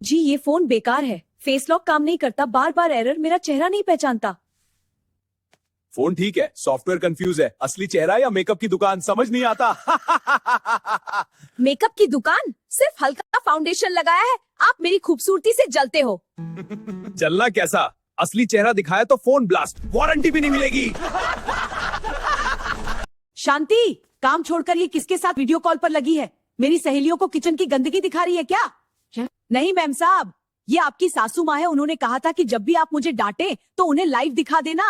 जी ये फोन बेकार है, फेस लॉक काम नहीं करता, बार बार एरर, मेरा चेहरा नहीं पहचानता। फोन ठीक है, सॉफ्टवेयर कंफ्यूज है, असली चेहरा या मेकअप की दुकान समझ नहीं आता। मेकअप की दुकान? सिर्फ हल्का फाउंडेशन लगाया है, आप मेरी खूबसूरती से जलते हो। जलना कैसा, असली चेहरा दिखाया तो फोन ब्लास्ट, वारंटी भी नहीं मिलेगी। शांति, काम छोड़कर ये किसके साथ वीडियो कॉल पर लगी है? मेरी सहेलियों को किचन की गंदगी दिखा रही है क्या? नहीं मैम साहब, ये आपकी सासू माँ है, उन्होंने कहा था कि जब भी आप मुझे डांटे तो उन्हें लाइव दिखा देना।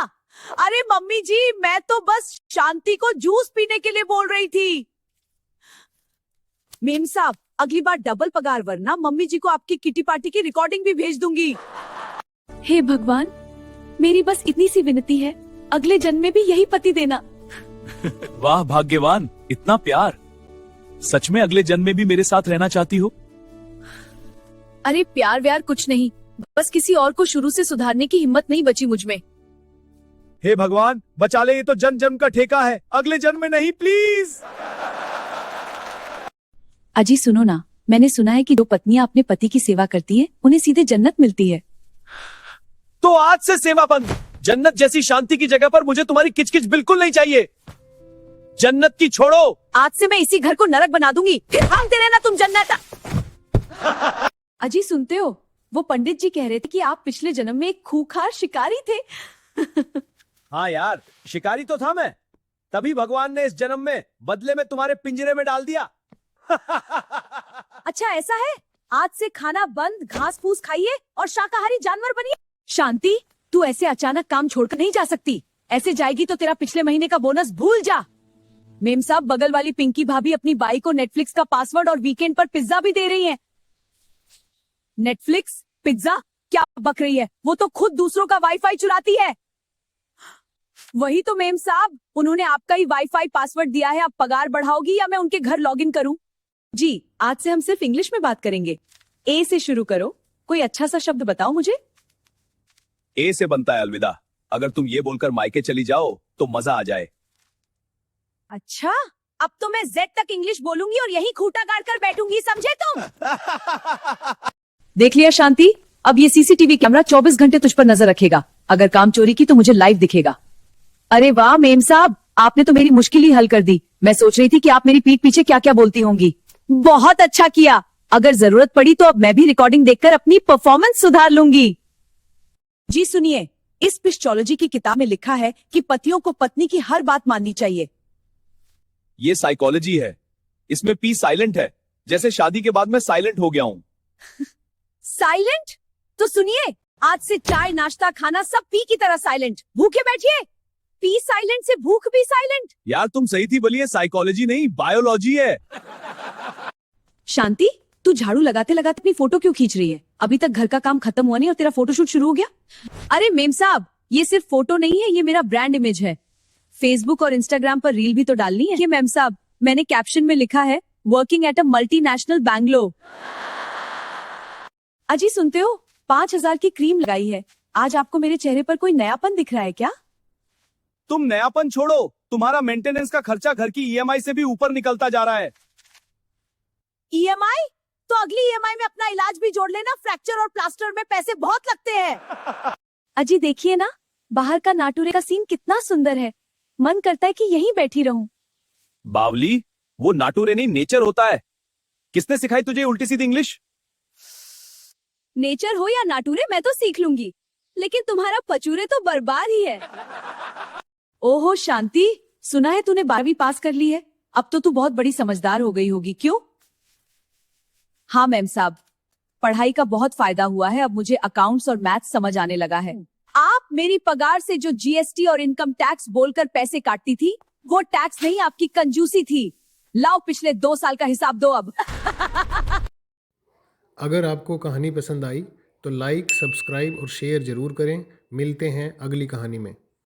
अरे मम्मी जी, मैं तो बस शांति को जूस पीने के लिए बोल रही थी। मेम साहब, अगली बार डबल पगार, वरना मम्मी जी को आपकी किटी पार्टी की रिकॉर्डिंग भी भेज दूंगी। हे भगवान, मेरी बस इतनी सी विनती है, अगले जन्म में भी यही पति देना। वाह भाग्यवान, इतना प्यार। सच में अगले जन्म में भी मेरे साथ रहना चाहती हो? अरे प्यार व्यार कुछ नहीं, बस किसी और को शुरू से सुधारने की हिम्मत नहीं बची मुझ में। हे भगवान बचा ले, ये तो जन्म जन्म का ठेका है, अगले जन्म में नहीं प्लीज। अजी सुनो ना, मैंने सुना है कि जो पत्नियां अपने पति की सेवा करती है उन्हें सीधे जन्नत मिलती है। तो आज से सेवा बंद। जन्नत जैसी शांति की जगह पर मुझे तुम्हारी किचकिच बिल्कुल नहीं चाहिए। जन्नत की छोड़ो। आज से मैं इसी घर को नरक बना दूंगी, फिर भागते रहना तुम जन्नत। अजी सुनते हो, वो पंडित जी कह रहे थे कि आप पिछले जन्म में एक खूंखार शिकारी थे। हाँ यार, शिकारी तो था मैं, तभी भगवान ने इस जन्म में बदले में तुम्हारे पिंजरे में डाल दिया। अच्छा ऐसा है, आज से खाना बंद, घास फूस खाइए और शाकाहारी जानवर बनिए। शांति, तू ऐसे अचानक काम छोड़कर नहीं जा सकती, ऐसे जाएगी तो तेरा पिछले महीने का बोनस भूल जा। मेम साहब, बगल वाली पिंकी भाभी अपनी बाई को नेटफ्लिक्स का पासवर्ड और वीकेंड पर पिज्जा भी दे रही हैं। नेटफ्लिक्स, पिज्जा, क्या बक रही है? वो तो खुद दूसरों का वाईफाई चुराती है। वही तो मेम साहब, उन्होंने आपका ही वाईफाई पासवर्ड दिया है, आप पगार बढ़ाओगी या मैं उनके घर लॉगिन करूं? जी, आज से हम सिर्फ इंग्लिश में बात करेंगे। ए से शुरू करो, कोई अच्छा सा शब्द बताओ मुझे। ए से बनता है अलविदा। अगर तुम ये बोलकर मायके चली जाओ तो मजा आ जाए। अच्छा, अब तो मैं जेड तक इंग्लिश बोलूंगी और यही खूंटा गाड़ कर बैठूंगी, समझे तुम? देख लिया शांति, अब ये सीसीटीवी कैमरा 24 घंटे तुझ पर नजर रखेगा। अगर काम चोरी की तो मुझे लाइव दिखेगा। अरे वाह मेम साहब, आपने तो मेरी मुश्किल ही हल कर दी। मैं सोच रही थी कि आप मेरी पीठ पीछे क्या क्या बोलती होंगी। बहुत अच्छा किया, अगर जरूरत पड़ी तो अब मैं भी रिकॉर्डिंग देखकर अपनी परफॉर्मेंस सुधार लूंगी। जी सुनिए, इस पिस्चोलॉजी की किताब में लिखा है कि पतियों को पत्नी की हर बात माननी चाहिए। ये साइकोलॉजी है, इसमें पी साइलेंट है, जैसे शादी के बाद मैं साइलेंट हो गया हूँ। साइलेंट? तो सुनिए, आज से चाय नाश्ता खाना सब पी की तरह साइलेंट। भूखे बैठिए, पी साइलेंट से भूख भी साइलेंट। यार तुम सही थी, बोलिए साइकोलॉजी नहीं बायोलॉजी है। शांति, तू झाड़ू लगाते लगाते अपनी फोटो क्यों खींच रही है? अभी तक घर का काम खत्म हुआ नहीं और तेरा फोटोशूट शुरू हो गया। अरे मेम साहब, ये सिर्फ फोटो नहीं है, ये मेरा ब्रांड इमेज है। फेसबुक और इंस्टाग्राम पर रील भी तो डालनी है। ये मेम साहब, मैंने कैप्शन में लिखा है, working at a multinational Bangalore. अजी सुनते हो, 5000 की क्रीम लगाई है, आज आपको मेरे चेहरे पर कोई नयापन दिख रहा है क्या? तुम नयापन छोड़ो, तुम्हारा मेंटेनेंस का खर्चा घर की ईएमआई से भी ऊपर निकलता जा रहा है। ईएमआई? तो अगली ईएमआई में अपना इलाज भी जोड़ लेना, फ्रैक्चर और प्लास्टर में पैसे बहुत लगते हैं। अजी देखिए ना, बाहर का नाटुरे का सीन कितना सुंदर है, मन करता है कि यहीं बैठी रहूं। बावली, वो नाटुरे नहीं नेचर होता है। किसने सिखाई तुझे उल्टी सीधी इंग्लिश? नेचर हो या नाटुरे मैं तो सीख लूंगी, लेकिन तुम्हारा पचूरे तो बर्बाद ही है। ओहो शांति, सुना है तूने 12वीं पास कर ली है, अब तो तू बहुत बड़ी समझदार हो गई होगी, क्यों? हाँ मैम साहब, पढ़ाई का बहुत फायदा हुआ है, अब मुझे अकाउंट्स और मैथ्स समझ आने लगा है। आप मेरी पगार से जो जीएसटी और इनकम टैक्स बोलकर पैसे काटती थी, वो टैक्स नहीं, आपकी कंजूसी थी। लाओ पिछले 2 साल का हिसाब दो अब। अगर आपको कहानी पसंद आई तो लाइक, सब्सक्राइब और शेयर जरूर करें। मिलते हैं अगली कहानी में।